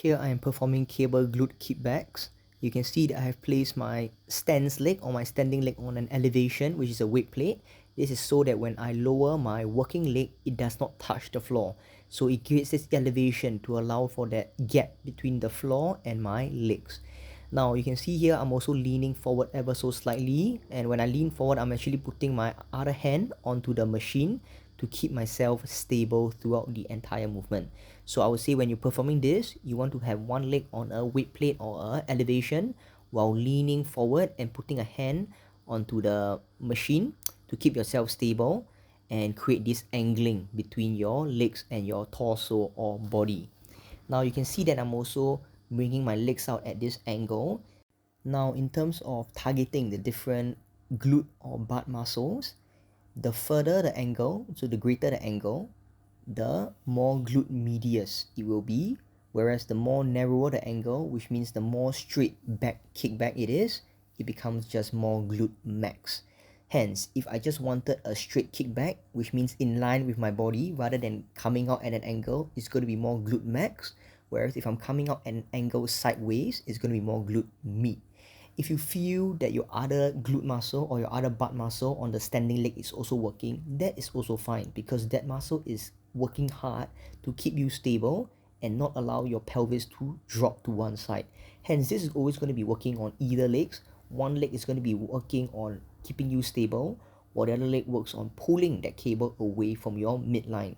Here I am performing cable glute kickbacks. You can see that I have placed my stance leg or my standing leg on an elevation, which is a weight plate. This is so that when I lower my working leg, it does not touch the floor. So it creates this elevation to allow for that gap between the floor and my legs. Now you can see here I'm also leaning forward ever so slightly, and when I lean forward I'm actually putting my other hand onto the machine to keep myself stable throughout the entire movement. So I would say when you're performing this, you want to have one leg on a weight plate or a elevation while leaning forward and putting a hand onto the machine to keep yourself stable and create this angling between your legs and your torso or body. Now you can see that I'm also bringing my legs out at this angle. Now in terms of targeting the different glute or butt muscles, the further the angle, so the greater the angle, the more glute medius it will be, whereas the more narrower the angle, which means the more straight back kickback it is, it becomes just more glute max. Hence, if I just wanted a straight kickback, which means in line with my body rather than coming out at an angle, it's going to be more glute max. Whereas if I'm coming out at an angle sideways, it's going to be more glute mid. If you feel that your other glute muscle or your other butt muscle on the standing leg is also working, that is also fine because that muscle is working hard to keep you stable and not allow your pelvis to drop to one side. Hence, this is always going to be working on either legs. One leg is going to be working on keeping you stable, while the other leg works on pulling that cable away from your midline.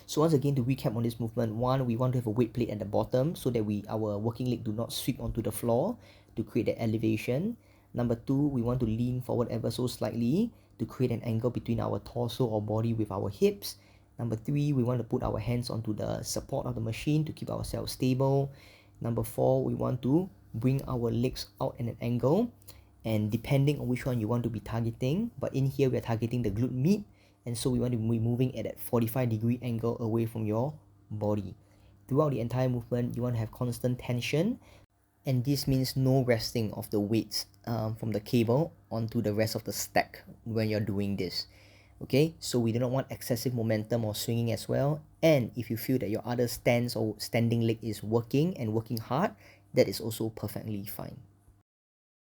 So once again, to recap on this movement, one, we want to have a weight plate at the bottom so that our working leg do not sweep onto the floor to create that elevation. Number two, we want to lean forward ever so slightly to create an angle between our torso or body with our hips. Number three, we want to put our hands onto the support of the machine to keep ourselves stable. Number four, we want to bring our legs out at an angle, and depending on which one you want to be targeting, but in here we are targeting the glute med, and so we want to be moving at that 45-degree angle away from your body. Throughout the entire movement, you want to have constant tension, and this means no resting of the weights from the cable onto the rest of the stack when you're doing this. Okay, so we do not want excessive momentum or swinging as well. And if you feel that your other stance or standing leg is working and working hard, that is also perfectly fine.